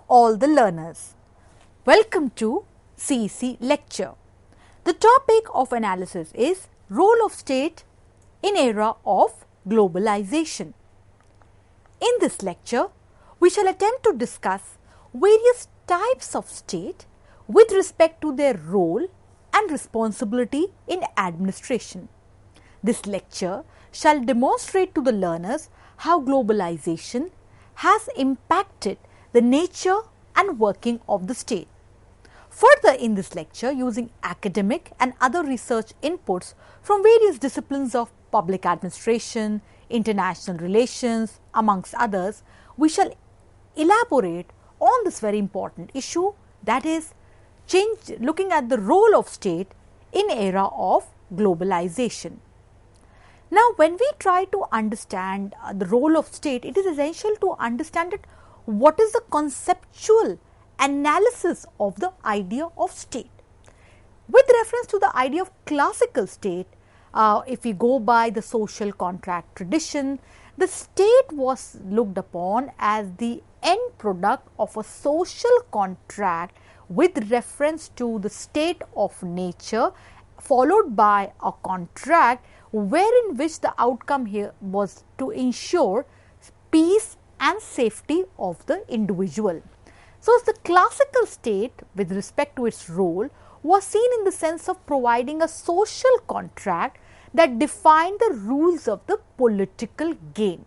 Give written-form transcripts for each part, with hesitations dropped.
all the learners. Welcome to CEC lecture. The topic of analysis is role of state in era of globalization. In this lecture, we shall attempt to discuss various types of state with respect to their role and responsibility in administration. This lecture shall demonstrate to the learners how globalization has impacted the nature and working of the state. Further, in this lecture, using academic and other research inputs from various disciplines of public administration, international relations, amongst others, we shall elaborate on this very important issue, that is, looking at the role of state in era of globalization. Now, when we try to understand the role of state, it is essential to understand that what is the conceptual analysis of the idea of state. With reference to the idea of classical state, if we go by the social contract tradition, the state was looked upon as the end product of a social contract with reference to the state of nature, followed by a contract wherein which the outcome here was to ensure peace and safety of the individual. So, the classical state with respect to its role was seen in the sense of providing a social contract that defined the rules of the political game.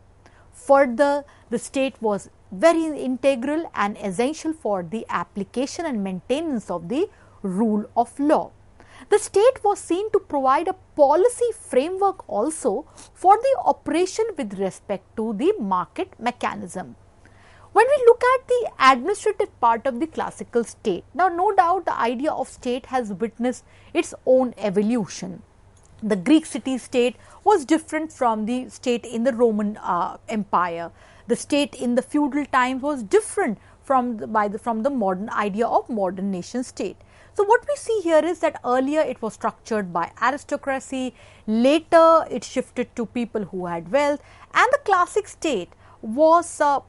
Further, the state was very integral and essential for the application and maintenance of the rule of law. The state was seen to provide a policy framework also for the operation with respect to the market mechanism. When we look at the administrative part of the classical state, now no doubt the idea of state has witnessed its own evolution. The Greek city-state was different from the state in the Roman Empire. The state in the feudal times was different from the modern idea of modern nation state. So, what we see here is that earlier it was structured by aristocracy, later it shifted to people who had wealth, and the classic state was a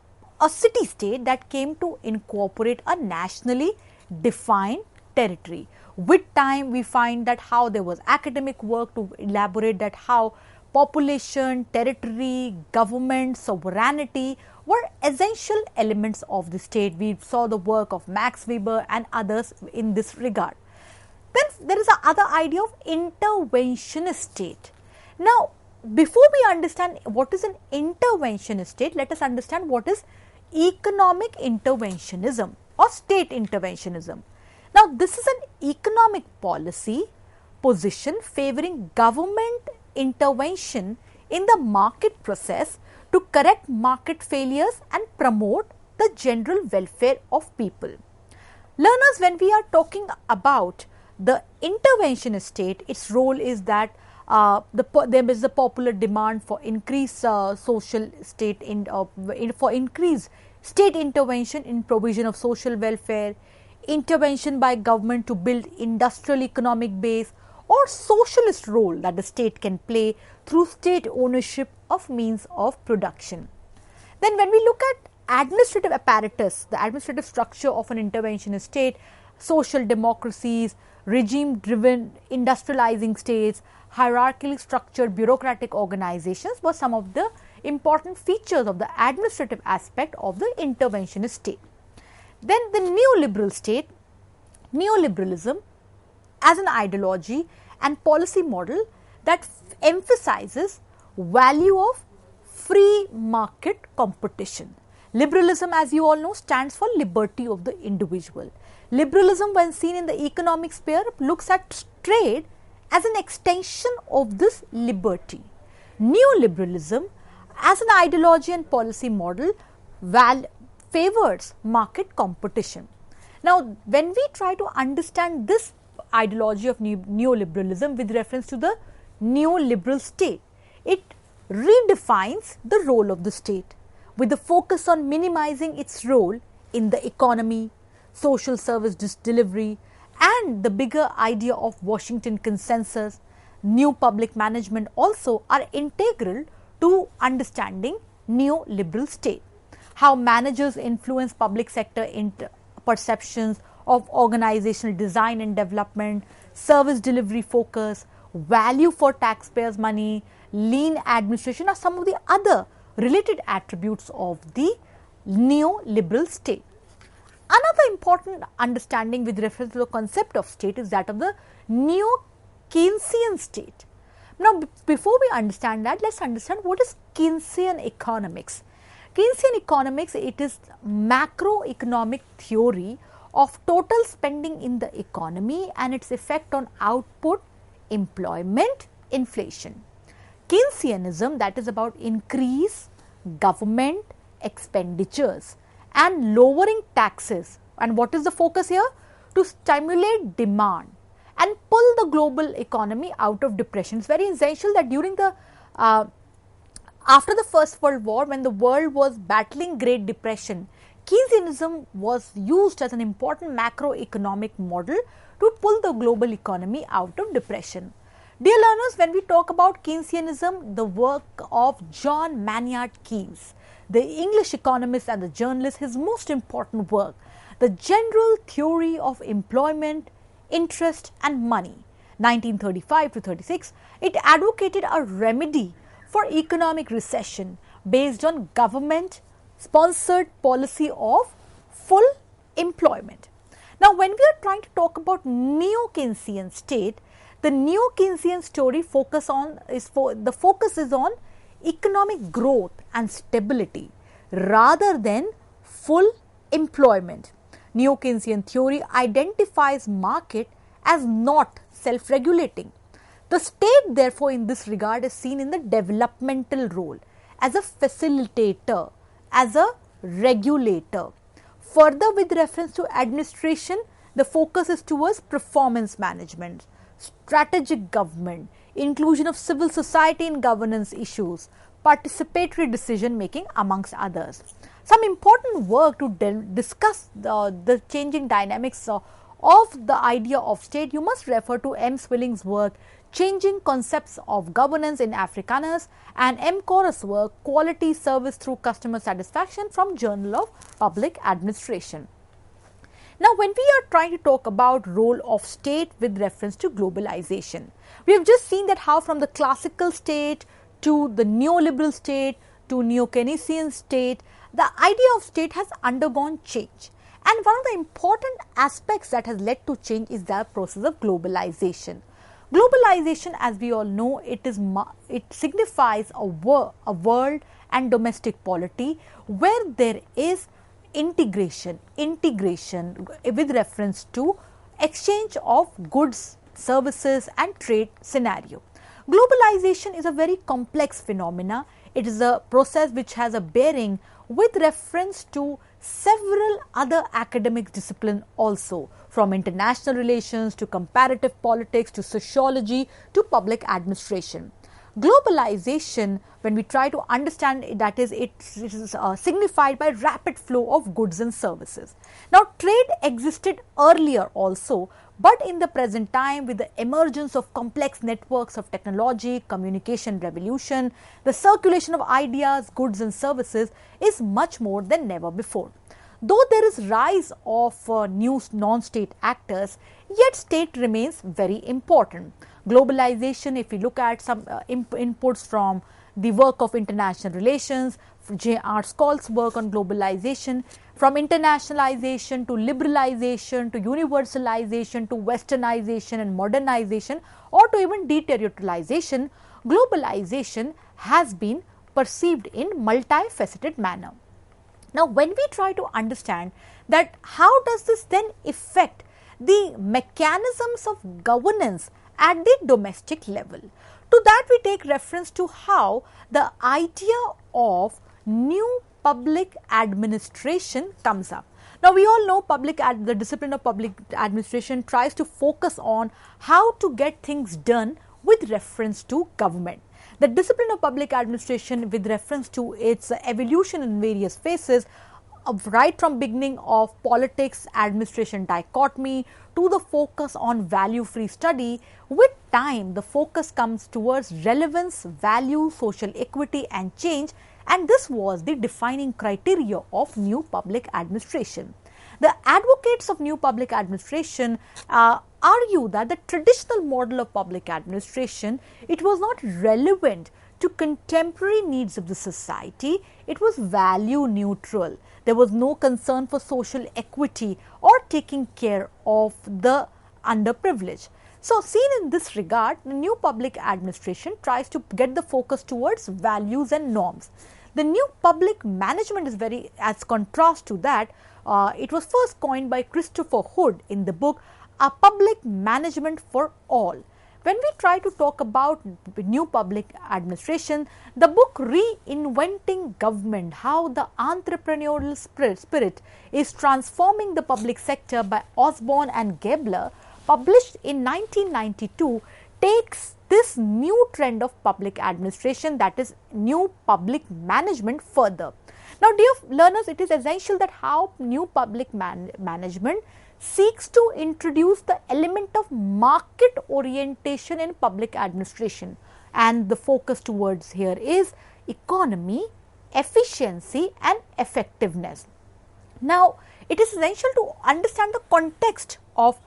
city state that came to incorporate a nationally defined territory. With time, we find that how there was academic work to elaborate that how population, territory, government, sovereignty were essential elements of the state. We saw the work of Max Weber and others in this regard. Then there is the other idea of interventionist state. Now, before we understand what is an interventionist state, let us understand what is economic interventionism or state interventionism. Now, this is an economic policy position favoring government intervention in the market process to correct market failures and promote the general welfare of people. Learners, when we are talking about the interventionist state, its role is that there is the popular demand for increased social state for increased state intervention in provision of social welfare, intervention by government to build industrial economic base, or socialist role that the state can play through state ownership of means of production. Then when we look at administrative apparatus, the administrative structure of an interventionist state, social democracies, regime-driven industrializing states, hierarchically structured bureaucratic organizations were some of the important features of the administrative aspect of the interventionist state. Then the neoliberal state, neoliberalism as an ideology and policy model that emphasizes value of free market competition. Liberalism, as you all know, stands for liberty of the individual. Liberalism, when seen in the economic sphere, looks at trade as an extension of this liberty. Neoliberalism as an ideology and policy model favors market competition. Now, when we try to understand this ideology of neoliberalism with reference to the neoliberal state, it redefines the role of the state with the focus on minimizing its role in the economy, social service delivery, and the bigger idea of Washington consensus, new public management also are integral to understanding neoliberal state. how managers influence public sector perceptions of organizational design and development, service delivery focus, value for taxpayers' money, lean administration are some of the other related attributes of the neoliberal state. Another important understanding with reference to the concept of state is that of the neo-Keynesian state. Now, before we understand that, let us understand what is Keynesian economics. Keynesian economics, it is macroeconomic theory of total spending in the economy and its effect on output, employment, inflation. Keynesianism, that is about increase government expenditures and lowering taxes, and what is the focus here? To stimulate demand and pull the global economy out of depression. It is very essential that during the after the First World War, when the world was battling Great Depression, Keynesianism was used as an important macroeconomic model to pull the global economy out of depression. Dear learners, when we talk about Keynesianism, the work of John Maynard Keynes, the English economist and the journalist, his most important work, The General Theory of Employment, Interest and Money, 1935 to 36, it advocated a remedy for economic recession based on government sponsored policy of full employment. Now, when we are trying to talk about neo-Keynesian state, the neo-Keynesian story focus is on economic growth and stability rather than full employment. Neo-Keynesian theory identifies market as not self-regulating. The state, therefore, in this regard is seen in the developmental role as a facilitator, as a regulator. Further, with reference to administration, the focus is towards performance management, strategic government, inclusion of civil society in governance issues, participatory decision making, amongst others. Some important work to discuss the changing dynamics of the idea of state, you must refer to M. Swilling's work, Changing Concepts of Governance in Afrikaners, and M. Corus' work, Quality Service Through Customer Satisfaction, from Journal of Public Administration. Now, when we are trying to talk about role of state with reference to globalization, we have just seen that how from the classical state to the neoliberal state to neo-Keynesian state, the idea of state has undergone change. And one of the important aspects that has led to change is the process of globalization. Globalization, as we all know, it signifies a world and domestic polity where there is integration with reference to exchange of goods, services and trade scenario. Globalization is a very complex phenomena. It is a process which has a bearing with reference to several other academic disciplines also, from international relations to comparative politics to sociology to public administration. Globalization, when we try to understand it, that is, it is signified by rapid flow of goods and services. Now, trade existed earlier also, but in the present time, with the emergence of complex networks of technology, communication revolution, the circulation of ideas, goods and services is much more than never before. Though there is rise of new non-state actors, yet state remains very important. Globalization, if we look at some inputs from the work of international relations, J.R. Skoll's work on globalization, from internationalization to liberalization to universalization to westernization and modernization, or to even deterritorialization, globalization has been perceived in multifaceted manner. Now, when we try to understand that how does this then affect the mechanisms of governance at the domestic level, to that we take reference to how the idea of new public administration comes up. Now, we all know the discipline of public administration tries to focus on how to get things done with reference to government. The discipline of public administration with reference to its evolution in various phases, right from beginning of politics administration dichotomy to the focus on value free study, with time the focus comes towards relevance, value, social equity and change and this was the defining criteria of new public administration. The advocates of new public administration argue that the traditional model of public administration, it was not relevant to contemporary needs of the society. It was value neutral. There was no concern for social equity or taking care of the underprivileged. So, seen in this regard, the new public administration tries to get the focus towards values and norms. The new public management is very, as contrast to that, it was first coined by Christopher Hood in the book A Public Management for All. When we try to talk about new public administration, the book Reinventing Government, How the Entrepreneurial Spirit is Transforming the Public Sector by Osborne and Gabler, published in 1992, takes this new trend of public administration, that is new public management, further. Now, dear learners, it is essential that how new public management seeks to introduce the element of market orientation in public administration, and the focus towards here is economy, efficiency and effectiveness. Now, it is essential to understand the context of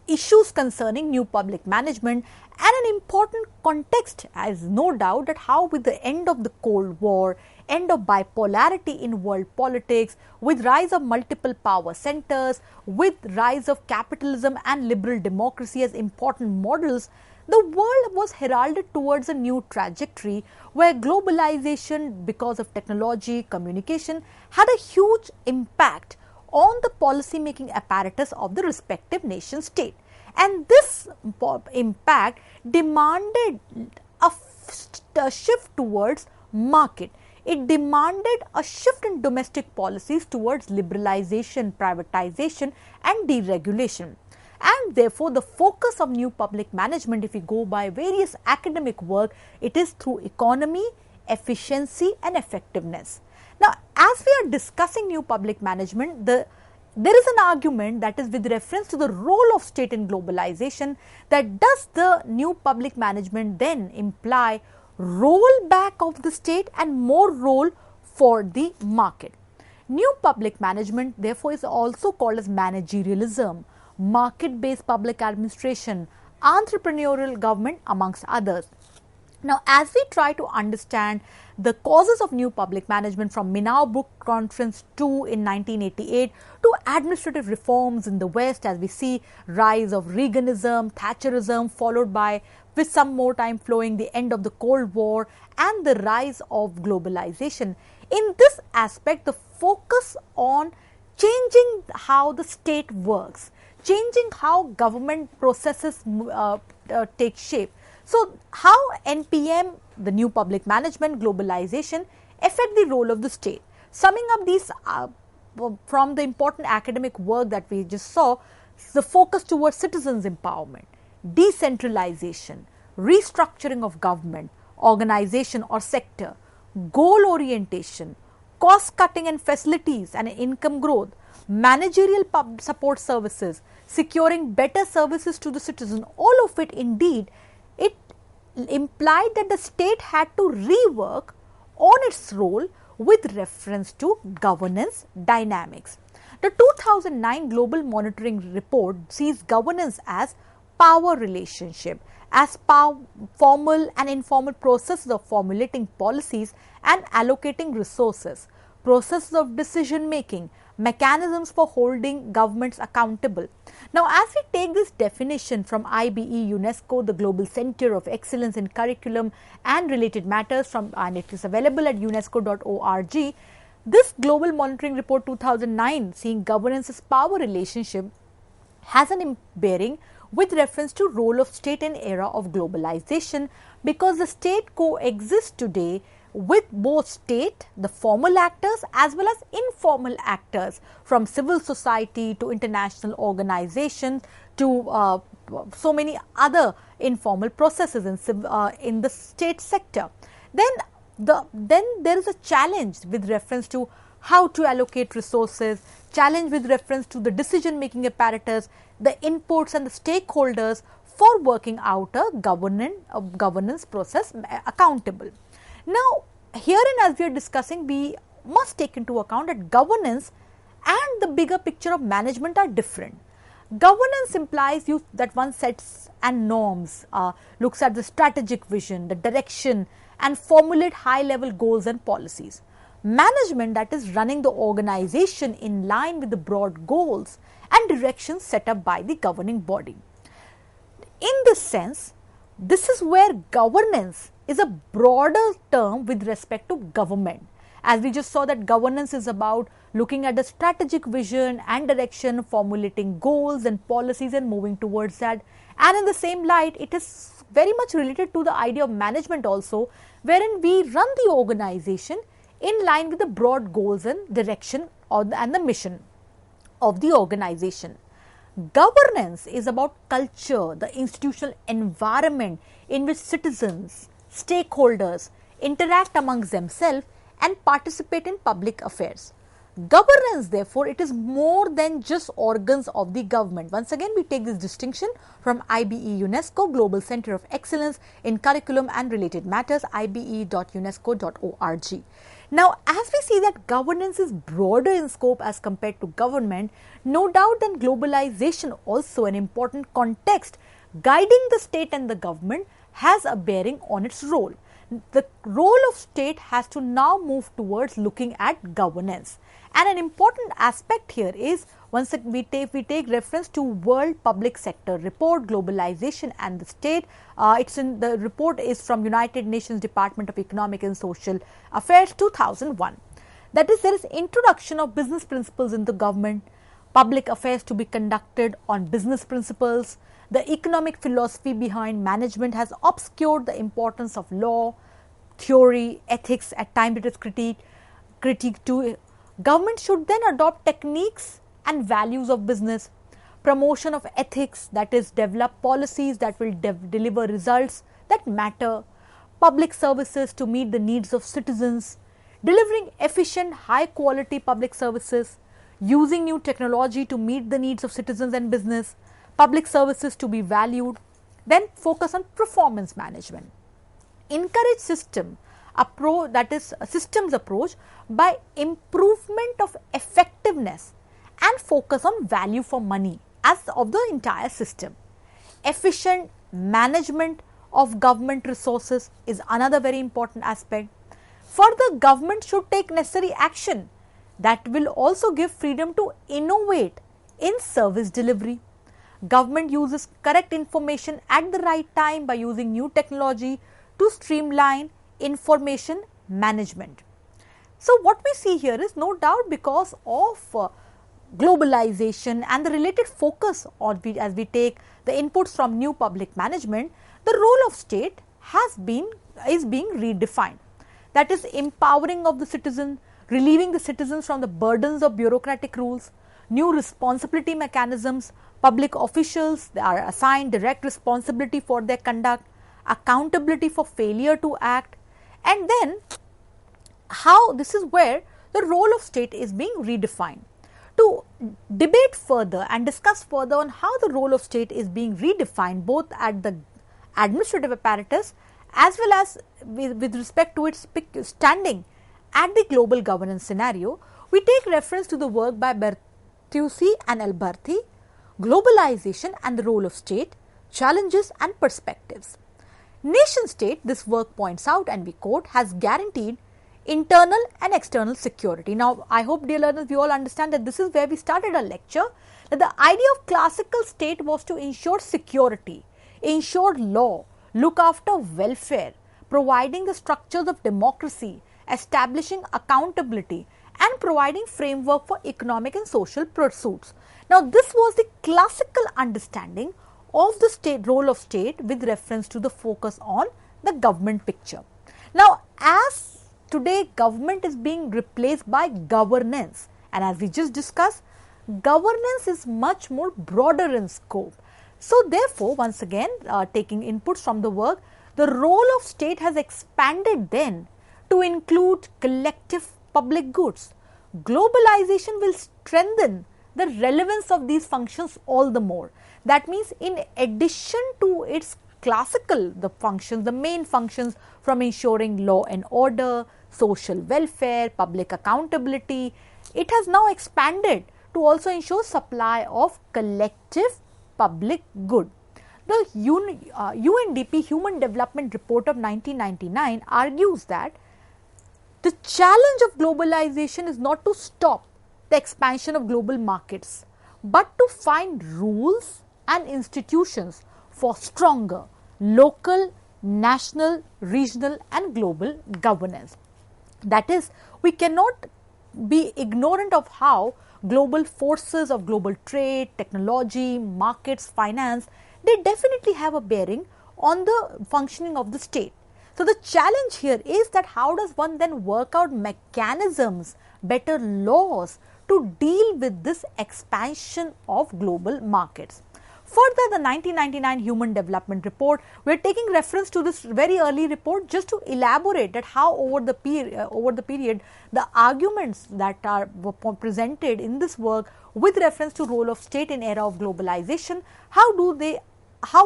issues concerning new public management, and an important context is no doubt that how with the end of the Cold War, end of bipolarity in world politics, with rise of multiple power centers, with rise of capitalism and liberal democracy as important models, the world was heralded towards a new trajectory where globalization, because of technology, communication, had a huge impact on the policy making apparatus of the respective nation state. And this impact demanded a shift towards market. It demanded a shift in domestic policies towards liberalization, privatization and deregulation. And therefore, the focus of new public management, if we go by various academic work, it is through economy, efficiency and effectiveness. Now, as we are discussing new public management, there is an argument that is with reference to the role of state in globalization, that does the new public management then imply rollback of the state and more role for the market. New public management therefore is also called as managerialism, market-based public administration, entrepreneurial government amongst others. Now, as we try to understand the causes of new public management from Minau Book Conference 2 in 1988 to administrative reforms in the West, as we see rise of Reaganism, Thatcherism, followed by, with some more time flowing, the end of the Cold War and the rise of globalization. In this aspect, the focus on changing how the state works, changing how government processes take shape. So, how NPM, the new public management, globalization affect the role of the state. Summing up these from the important academic work that we just saw, the focus towards citizens' empowerment, decentralization, restructuring of government, organization or sector, goal orientation, cost cutting and facilities and income growth, managerial support services, securing better services to the citizen, all of it indeed, it implied that the state had to rework on its role with reference to governance dynamics. The 2009 Global Monitoring Report sees governance as power relationship, as formal and informal processes of formulating policies and allocating resources, processes of decision making, mechanisms for holding governments accountable. Now, as we take this definition from IBE UNESCO, the Global Center of Excellence in Curriculum and Related Matters, and it is available at unesco.org, this Global Monitoring Report 2009, seeing governance as power relationship, has an bearing with reference to role of state in era of globalization, because the state coexists today with both state, the formal actors as well as informal actors, from civil society to international organizations to so many other informal processes in the state sector. Then there is a challenge with reference to how to allocate resources, challenge with reference to the decision making apparatus, the inputs and the stakeholders for working out a governance process accountable. Now, herein, as we are discussing, we must take into account that governance and the bigger picture of management are different. Governance implies that one sets and norms, looks at the strategic vision, the direction, and formulate high-level goals and policies. Management, that is running the organization in line with the broad goals and directions set up by the governing body. In this sense, this is where governance is a broader term with respect to government. As we just saw that governance is about looking at the strategic vision and direction, formulating goals and policies and moving towards that. And in the same light, it is very much related to the idea of management also, wherein we run the organization in line with the broad goals and direction and the mission of the organization. Governance is about culture, the institutional environment in which citizens, stakeholders interact amongst themselves and participate in public affairs. Governance, therefore, it is more than just organs of the government. Once again, we take this distinction from IBE UNESCO Global Center of Excellence in Curriculum and Related Matters, ibe.unesco.org. Now, as we see that governance is broader in scope as compared to government, no doubt then globalization, also an important context guiding the state and the government, has a bearing on its role. The role of state has to now move towards looking at governance. And an important aspect here is, once we take reference to World Public Sector Report, Globalization and the State. The report is from United Nations Department of Economic and Social Affairs 2001. That is, there is introduction of business principles in the government, public affairs to be conducted on business principles. The economic philosophy behind management has obscured the importance of law, theory, ethics. At times it is critique too. Government should then adopt techniques and values of business, promotion of ethics, that is, develop policies that will deliver results that matter, public services to meet the needs of citizens, delivering efficient, high quality public services, using new technology to meet the needs of citizens and business, public services to be valued, then focus on performance management. Encourage systems approach by improvement of effectiveness and focus on value for money as of the entire system. Efficient management of government resources is another very important aspect. Further, government should take necessary action that will also give freedom to innovate in service delivery. Government uses correct information at the right time by using new technology to streamline information management. So, what we see here is, no doubt, because of globalization and the related focus on as we take the inputs from new public management, the role of state is being redefined. That is, empowering of the citizen, relieving the citizens from the burdens of bureaucratic rules, new responsibility mechanisms. Public officials, they are assigned direct responsibility for their conduct, accountability for failure to act, and then how this is where the role of state is being redefined. To debate further and discuss further on how the role of state is being redefined both at the administrative apparatus as well as with respect to its standing at the global governance scenario, we take reference to the work by Bertuzzi and Alberti, Globalization and the Role of State, Challenges and Perspectives. Nation state, this work points out, and we quote, has guaranteed internal and external security. Now, I hope, dear learners, we all understand that this is where we started our lecture, that the idea of classical state was to ensure security, ensure law, look after welfare, providing the structures of democracy, establishing accountability, and providing framework for economic and social pursuits. Now, this was the classical understanding of the state role of state with reference to the focus on the government picture. Now, as today government is being replaced by governance, and as we just discussed, governance is much more broader in scope. So, therefore, once again taking inputs from the work, the role of state has expanded then to include collective public goods. Globalization will strengthen the relevance of these functions all the more. That means, in addition to its classical the functions, the main functions from ensuring law and order, social welfare, public accountability. It has now expanded to also ensure supply of collective public good. The UNDP Human Development Report of 1999 argues that the challenge of globalization is not to stop the expansion of global markets, but to find rules and institutions for stronger local, national, regional and global governance. That is, we cannot be ignorant of how global forces of global trade, technology, markets, finance, they definitely have a bearing on the functioning of the state. So, the challenge here is that how does one then work out mechanisms, better laws to deal with this expansion of global markets. Further, the 1999 Human Development Report, we are taking reference to this very early report just to elaborate that how over the period, the arguments that are presented in this work with reference to role of state in era of globalization, how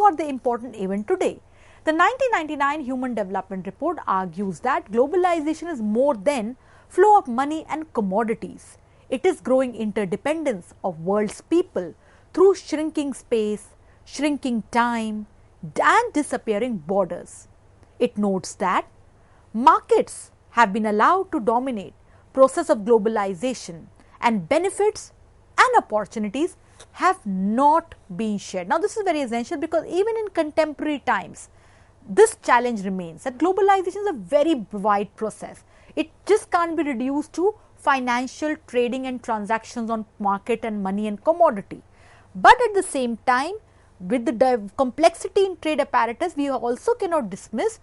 are they important even today? The 1999 Human Development Report argues that globalization is more than flow of money and commodities. It is growing interdependence of world's people through shrinking space, shrinking time and disappearing borders. It notes that markets have been allowed to dominate process of globalization and benefits and opportunities have not been shared. Now, this is very essential because even in contemporary times, this challenge remains that globalization is a very wide process. It just can't be reduced to financial trading and transactions on market and money and commodity. But at the same time, with the complexity in trade apparatus, we also cannot dismiss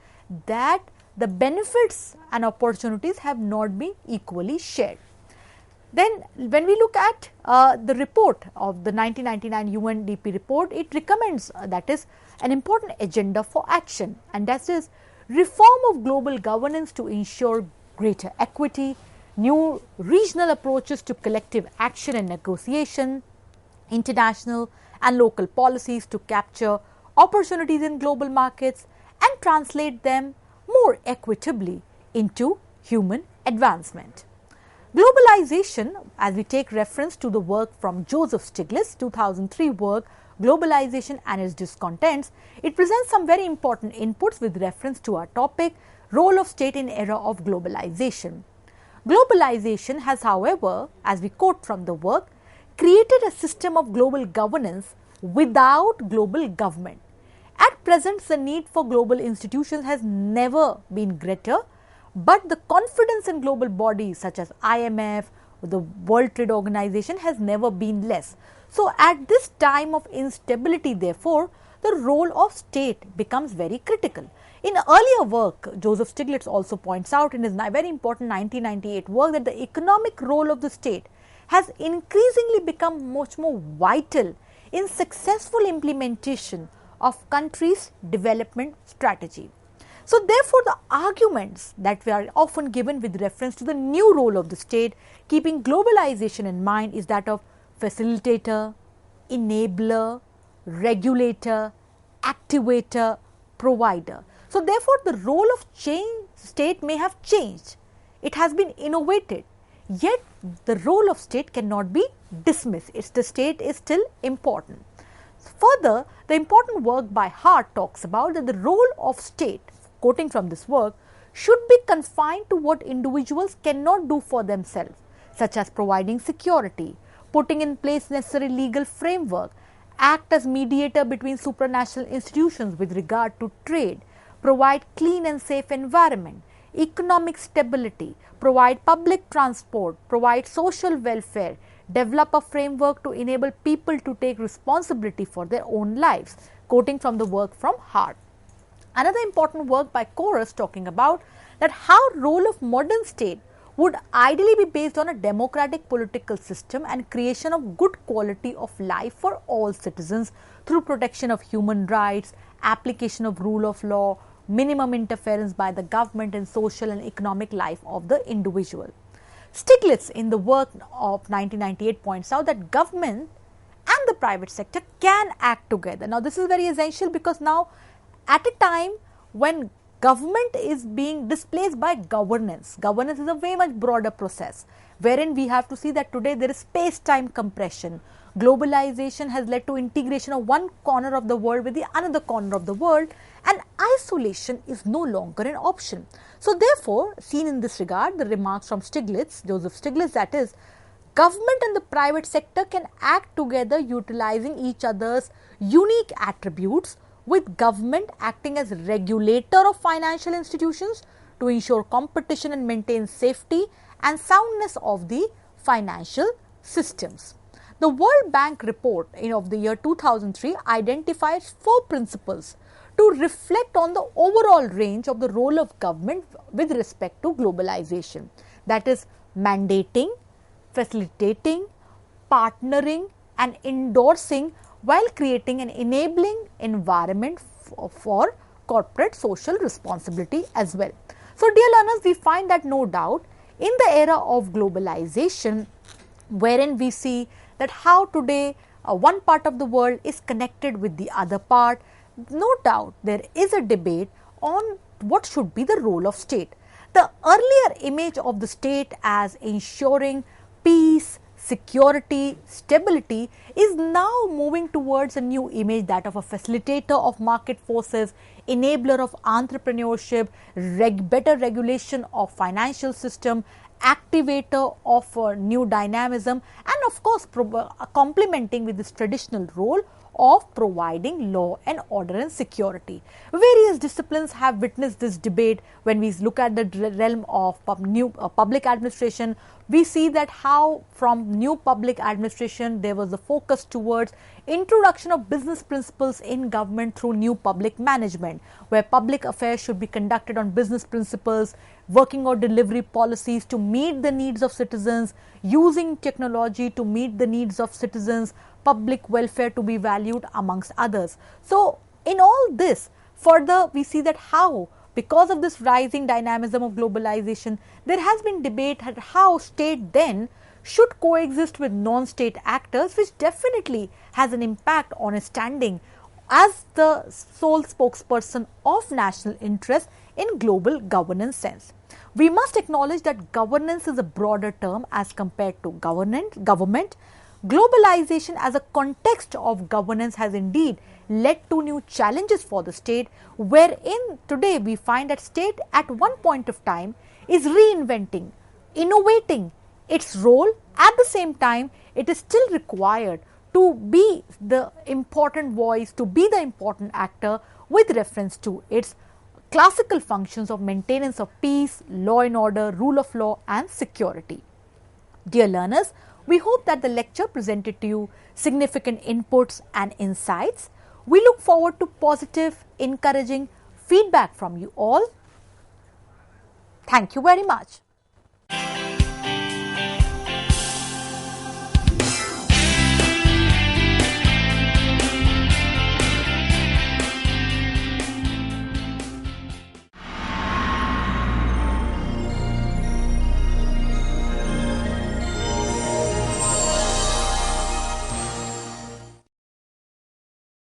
that the benefits and opportunities have not been equally shared. Then when we look at the report of the 1999 UNDP report, it recommends that is an important agenda for action, and that is reform of global governance to ensure greater equity, new regional approaches to collective action and negotiation, international and local policies to capture opportunities in global markets and translate them more equitably into human advancement. Globalization, as we take reference to the work from Joseph Stiglitz, 2003 work, Globalization and its Discontents, it presents some very important inputs with reference to our topic, role of state in era of globalization. Globalization has, however, as we quote from the work, created a system of global governance without global government. At present, the need for global institutions has never been greater, but the confidence in global bodies such as IMF, the World Trade Organization has never been less. So, at this time of instability, therefore, the role of state becomes very critical. In earlier work, Joseph Stiglitz also points out in his very important 1998 work that the economic role of the state has increasingly become much more vital in successful implementation of countries' development strategy. So, therefore, the arguments that we are often given with reference to the new role of the state, keeping globalization in mind, is that of facilitator, enabler, regulator, activator, provider. So, therefore, the role of state may have changed. It has been innovated, yet the role of state cannot be dismissed. The state is still important. Further, the important work by Hart talks about that the role of state, quoting from this work, should be confined to what individuals cannot do for themselves, such as providing security, putting in place necessary legal framework, act as mediator between supranational institutions with regard to trade, provide clean and safe environment, economic stability, provide public transport, provide social welfare, develop a framework to enable people to take responsibility for their own lives, quoting from the work from Hart. Another important work by Corus talking about that how role of modern state would ideally be based on a democratic political system and creation of good quality of life for all citizens through protection of human rights, application of rule of law, minimum interference by the government in social and economic life of the individual. Stiglitz in the work of 1998 points out that government and the private sector can act together. Now, this is very essential because now at a time when government is being displaced by governance. Governance is a very much broader process, wherein we have to see that today there is space-time compression. Globalization has led to integration of one corner of the world with the another corner of the world, and isolation is no longer an option. So therefore, seen in this regard, the remarks from Stiglitz, Joseph Stiglitz, that is, government and the private sector can act together utilizing each other's unique attributes, with government acting as regulator of financial institutions to ensure competition and maintain safety and soundness of the financial systems. The World Bank report of the year 2003 identifies 4 principles to reflect on the overall range of the role of government with respect to globalization. That is, mandating, facilitating, partnering and endorsing, while creating an enabling environment for corporate social responsibility as well. So dear learners, we find that no doubt in the era of globalization, wherein we see that how today one part of the world is connected with the other part, no doubt there is a debate on what should be the role of state. The earlier image of the state as ensuring peace, security, stability is now moving towards a new image, that of a facilitator of market forces, enabler of entrepreneurship, better regulation of financial system, activator of new dynamism, and of course complementing with this traditional role of providing law and order and security. Various disciplines have witnessed this debate. When we look at the realm of new public administration, we see that how from new public administration there was a focus towards introduction of business principles in government through new public management, where public affairs should be conducted on business principles, working out delivery policies to meet the needs of citizens, using technology to meet the needs of citizens, public welfare to be valued amongst others. So in all this, further we see that how, because of this rising dynamism of globalization, there has been debate at how state then should coexist with non-state actors, which definitely has an impact on its standing as the sole spokesperson of national interest in global governance sense. We must acknowledge that governance is a broader term as compared to government. Globalization as a context of governance has indeed led to new challenges for the state, wherein today we find that state at one point of time is reinventing, innovating its role. At the same time, it is still required to be the important voice, to be the important actor with reference to its classical functions of maintenance of peace, law and order, rule of law and security. Dear learners, we hope that the lecture presented to you significant inputs and insights. We look forward to positive, encouraging feedback from you all. Thank you very much.